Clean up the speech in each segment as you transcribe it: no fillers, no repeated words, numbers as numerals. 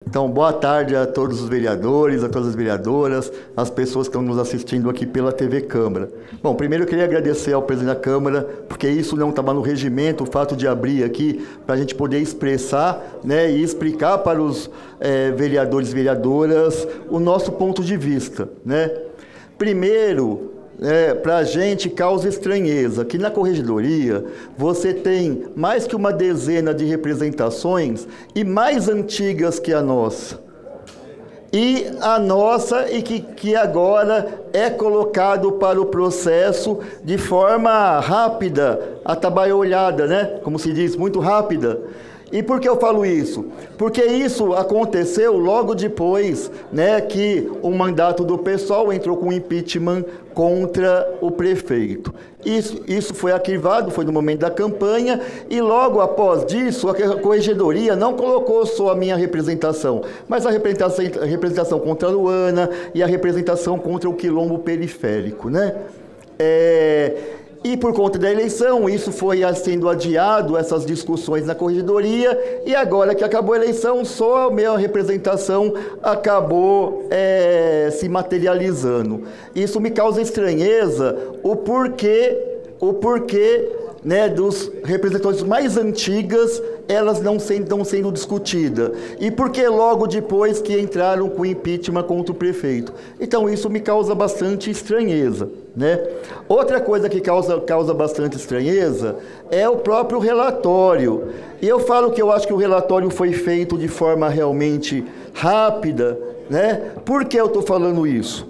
Então, boa tarde a todos os vereadores, a todas as vereadoras, as pessoas que estão nos assistindo aqui pela TV Câmara. Bom, primeiro eu queria agradecer ao presidente da Câmara, porque isso não estava no regimento, o fato de abrir aqui para a gente poder expressar, né, e explicar para os vereadores e vereadoras o nosso ponto de vista, né? Primeiro, para a gente causa estranheza que na corregedoria você tem mais que uma dezena de representações e mais antigas que a nossa. E a nossa e que agora é colocado para o processo de forma rápida, atabalhoada, né? Como se diz, muito rápida. E por que eu falo isso? Porque isso aconteceu logo depois, né, que o mandato do PSOL entrou com impeachment contra o prefeito. Isso foi arquivado, foi no momento da campanha, e logo após disso, a corregedoria não colocou só a minha representação, mas a representação contra a Luana e a representação contra o quilombo periférico, né? E por conta da eleição, isso foi sendo adiado, essas discussões na corregedoria, e agora que acabou a eleição, só a minha representação acabou se materializando. Isso me causa estranheza, o porquê, né, dos representantes mais antigas, elas não estão sendo discutidas. E por que logo depois que entraram com impeachment contra o prefeito? Então isso me causa bastante estranheza, né? Outra coisa que causa bastante estranheza é o próprio relatório. E eu falo que eu acho que o relatório foi feito de forma realmente rápida, né? Por que eu estou falando isso?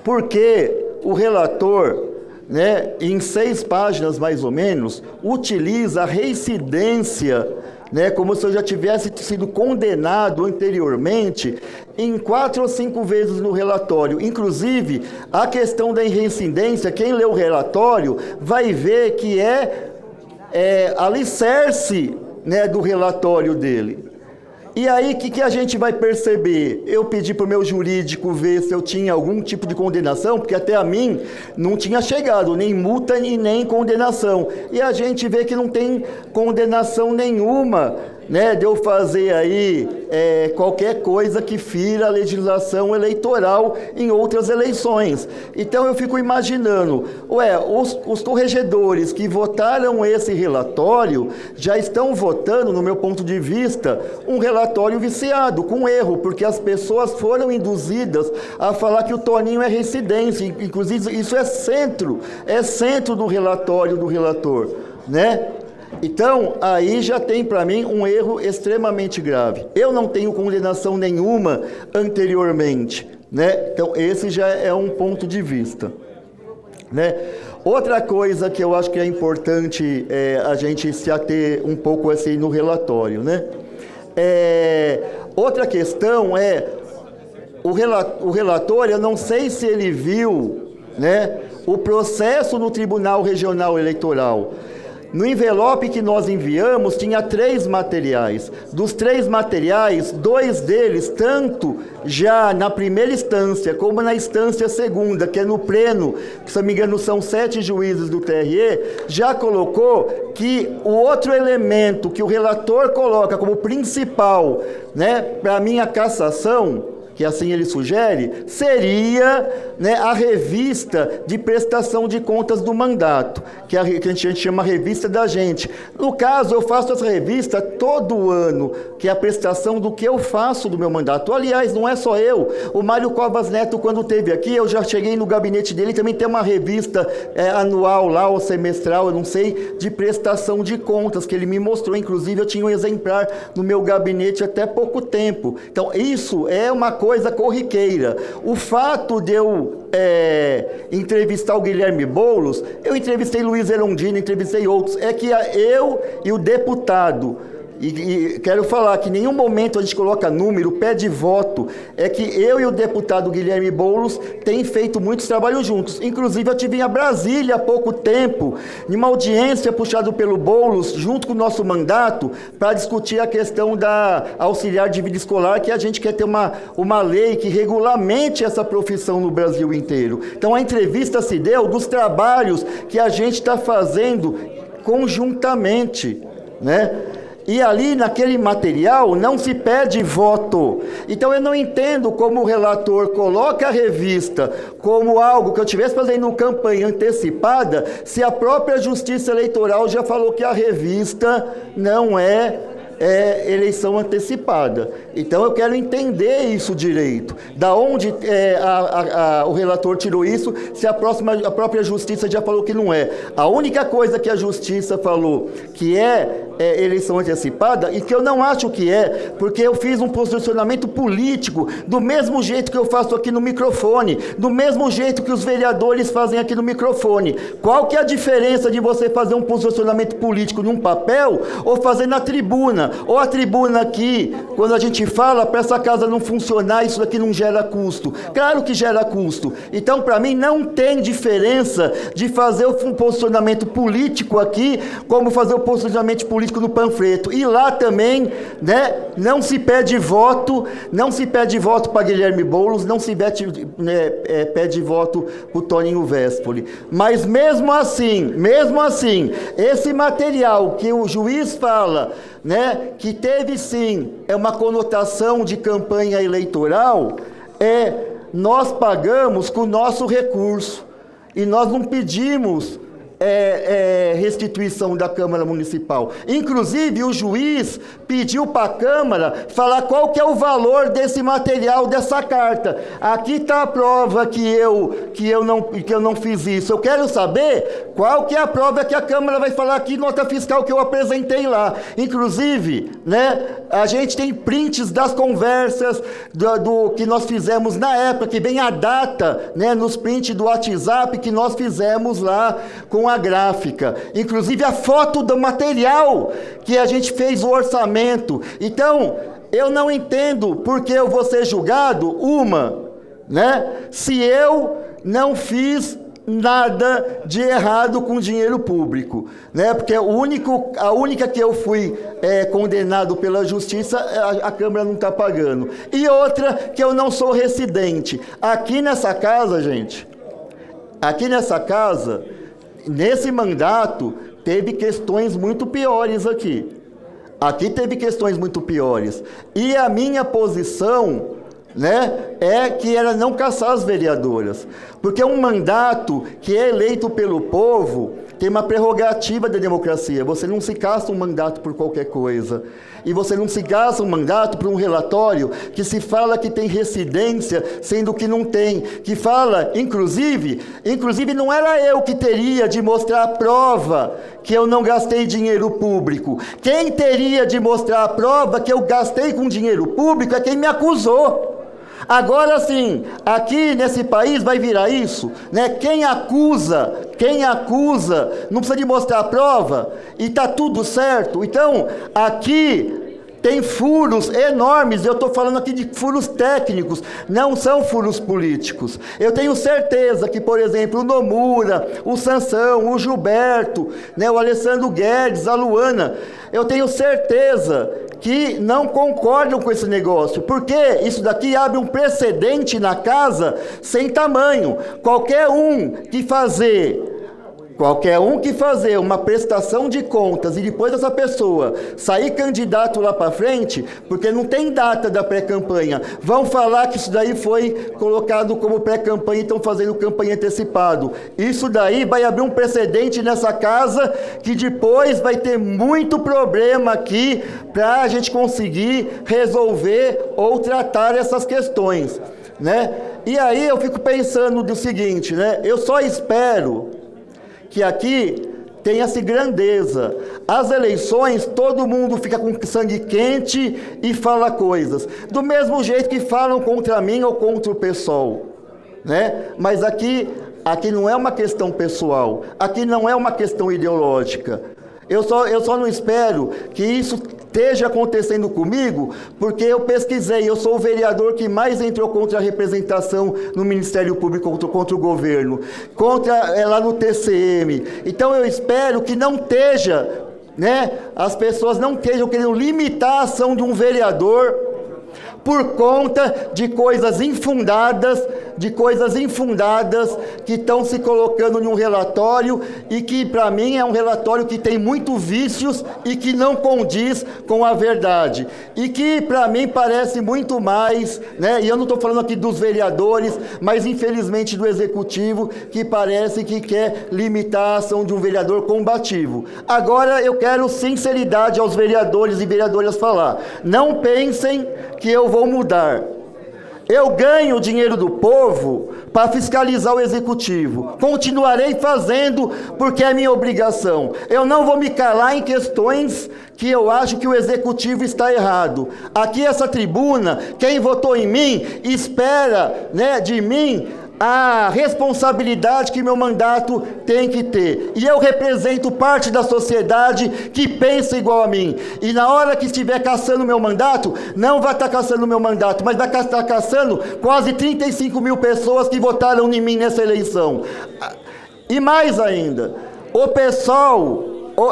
Porque o relator, né, em 6 páginas mais ou menos, utiliza a reincidência, né, como se eu já tivesse sido condenado anteriormente em 4 ou 5 vezes no relatório. Inclusive, a questão da reincidência, quem lê o relatório vai ver que é alicerce, né, do relatório dele. E aí, o que a gente vai perceber? Eu pedi para o meu jurídico ver se eu tinha algum tipo de condenação, porque até a mim não tinha chegado nem multa e nem condenação. E a gente vê que não tem condenação nenhuma, né, de eu fazer aí qualquer coisa que fira a legislação eleitoral em outras eleições. Então eu fico imaginando, os corregedores que votaram esse relatório já estão votando, no meu ponto de vista, um relatório viciado, com erro, porque as pessoas foram induzidas a falar que o Toninho é reincidência, inclusive isso é centro do relatório do relator, né? Então, aí já tem para mim um erro extremamente grave. Eu não tenho condenação nenhuma anteriormente, né? Então, esse já é um ponto de vista, né? Outra coisa que eu acho que é importante a gente se ater um pouco assim no relatório, né? Outra questão o relator, eu não sei se ele viu, né, o processo no Tribunal Regional Eleitoral. No envelope que nós enviamos, tinha 3 materiais. Dos 3 materiais, 2 deles, tanto já na primeira instância, como na instância segunda, que é no pleno, que se não me engano são 7 juízes do TRE, já colocou que o outro elemento que o relator coloca como principal, né, para minha cassação, que assim ele sugere, seria, né, a revista de prestação de contas do mandato, que a gente chama revista da gente. No caso, eu faço essa revista todo ano, que é a prestação do que eu faço do meu mandato. Aliás, não é só eu. O Mário Covas Neto, quando esteve aqui, eu já cheguei no gabinete dele, também tem uma revista anual lá, ou semestral, eu não sei, de prestação de contas, que ele me mostrou. Inclusive, eu tinha um exemplar no meu gabinete até pouco tempo. Então, isso é uma coisa corriqueira. O fato de eu entrevistar o Guilherme Boulos, eu entrevistei Luiz Erundina, entrevistei outros, é que eu e o deputado, e quero falar que em nenhum momento a gente coloca número, pede voto, é que eu e o deputado Guilherme Boulos tem feito muitos trabalhos juntos. Inclusive eu estive em Brasília há pouco tempo, em uma audiência puxada pelo Boulos, junto com o nosso mandato, para discutir a questão da auxiliar de vida escolar, que a gente quer ter uma lei que regulamente essa profissão no Brasil inteiro. Então a entrevista se deu dos trabalhos que a gente está fazendo conjuntamente, né? E ali, naquele material, não se pede voto. Então, eu não entendo como o relator coloca a revista como algo que eu estivesse fazendo campanha antecipada, se a própria Justiça Eleitoral já falou que a revista não é eleição antecipada. Então, eu quero entender isso direito. Da onde o relator tirou isso, se a própria Justiça já falou que não é. A única coisa que a Justiça falou que é eleição antecipada, e que eu não acho que é, porque eu fiz um posicionamento político, do mesmo jeito que eu faço aqui no microfone, do mesmo jeito que os vereadores fazem aqui no microfone. Qual que é a diferença de você fazer um posicionamento político num papel, ou fazer na tribuna? Ou a tribuna aqui, quando a gente fala, para essa casa não funcionar, isso daqui não gera custo. Claro que gera custo. Então, para mim, não tem diferença de fazer um posicionamento político aqui, como fazer o posicionamento político no panfleto. E lá também, né, não se pede voto para Guilherme Boulos, não se pede voto para o Toninho Vespoli. Mas mesmo assim, esse material que o juiz fala, né, que teve sim uma conotação de campanha eleitoral, nós pagamos com o nosso recurso. E nós não pedimos restituição da Câmara Municipal. Inclusive, o juiz pediu para a Câmara falar qual que é o valor desse material, dessa carta. Aqui está a prova que eu não fiz isso. Eu quero saber qual que é a prova que a Câmara vai falar aqui, nota fiscal que eu apresentei lá. Inclusive, né, a gente tem prints das conversas do que nós fizemos na época, que vem a data, né, nos prints do WhatsApp que nós fizemos lá com a gráfica, inclusive a foto do material que a gente fez o orçamento. Então, eu não entendo porque eu vou ser julgado, né, se eu não fiz nada de errado com dinheiro público, né? Porque a única que eu fui condenado pela justiça, a Câmara não está pagando. E outra, que eu não sou residente. Aqui nessa casa, gente, nesse mandato, teve questões muito piores aqui. Aqui teve questões muito piores. E a minha posição, né, que era não caçar as vereadoras. Porque um mandato que é eleito pelo povo tem uma prerrogativa da democracia. Você não se caça um mandato por qualquer coisa. E você não se caça um mandato por um relatório que se fala que tem residência, sendo que não tem. Que fala, inclusive não era eu que teria de mostrar a prova que eu não gastei dinheiro público. Quem teria de mostrar a prova que eu gastei com dinheiro público é quem me acusou. Agora sim, aqui nesse país vai virar isso, né? Quem acusa, não precisa de mostrar a prova e está tudo certo. Então, aqui tem furos enormes, eu estou falando aqui de furos técnicos, não são furos políticos. Eu tenho certeza que, por exemplo, o Nomura, o Sansão, o Gilberto, né, o Alessandro Guedes, a Luana, eu tenho certeza que não concordam com esse negócio, porque isso daqui abre um precedente na casa sem tamanho. Qualquer um que fazer uma prestação de contas e depois essa pessoa sair candidato lá para frente, porque não tem data da pré-campanha, vão falar que isso daí foi colocado como pré-campanha e estão fazendo campanha antecipado. Isso daí vai abrir um precedente nessa casa que depois vai ter muito problema aqui para a gente conseguir resolver ou tratar essas questões, né? E aí eu fico pensando do seguinte, né? Eu só espero que aqui tenha-se grandeza. As eleições, todo mundo fica com sangue quente e fala coisas. Do mesmo jeito que falam contra mim ou contra o PSOL, né? Mas aqui não é uma questão pessoal, aqui não é uma questão ideológica. Eu só não espero que isso esteja acontecendo comigo, porque eu pesquisei, eu sou o vereador que mais entrou contra a representação no Ministério Público, contra o governo, lá no TCM. Então eu espero que não esteja, né, as pessoas não estejam querendo limitar a ação de um vereador por conta de coisas infundadas de coisas infundadas que estão se colocando em um relatório e que, para mim, é um relatório que tem muito vícios e que não condiz com a verdade. E que, para mim, parece muito mais, né? E eu não estou falando aqui dos vereadores, mas, infelizmente, do Executivo, que parece que quer limitar a ação de um vereador combativo. Agora, eu quero sinceridade aos vereadores e vereadoras falar. Não pensem que eu vou mudar. Eu ganho o dinheiro do povo para fiscalizar o Executivo. Continuarei fazendo porque é minha obrigação. Eu não vou me calar em questões que eu acho que o Executivo está errado. Aqui, essa tribuna, quem votou em mim, espera, né, de mim a responsabilidade que meu mandato tem que ter. E eu represento parte da sociedade que pensa igual a mim. E na hora que estiver caçando meu mandato, não vai estar caçando meu mandato, mas vai estar caçando quase 35 mil pessoas que votaram em mim nessa eleição. E mais ainda, o pessoal...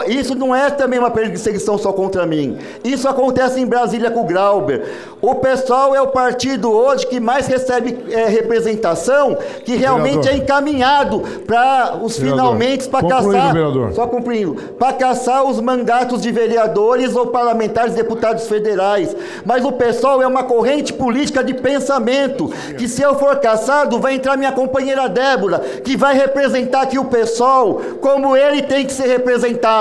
Isso não é também uma perseguição só contra mim. Isso acontece em Brasília com o Grauber. O PSOL é o partido hoje que mais recebe representação, que realmente vereador, é encaminhado para os finalmente, para caçar, só cumprindo, para caçar os mandatos de vereadores ou parlamentares, deputados federais. Mas o PSOL é uma corrente política de pensamento, que se eu for caçado, vai entrar minha companheira Débora, que vai representar aqui o PSOL como ele tem que ser representado.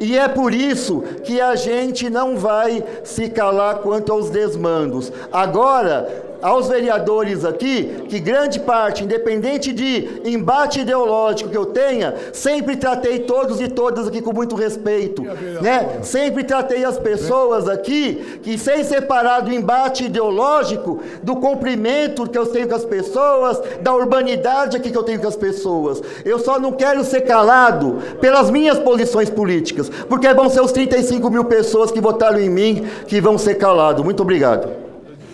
E é por isso que a gente não vai se calar quanto aos desmandos. Agora, aos vereadores aqui, que grande parte, independente de embate ideológico que eu tenha, sempre tratei todos e todas aqui com muito respeito, né? Sempre tratei as pessoas aqui, que sem separar do embate ideológico, do cumprimento que eu tenho com as pessoas, da urbanidade aqui que eu tenho com as pessoas. Eu só não quero ser calado pelas minhas posições políticas, porque vão ser os 35 mil pessoas que votaram em mim que vão ser calados. Muito obrigado.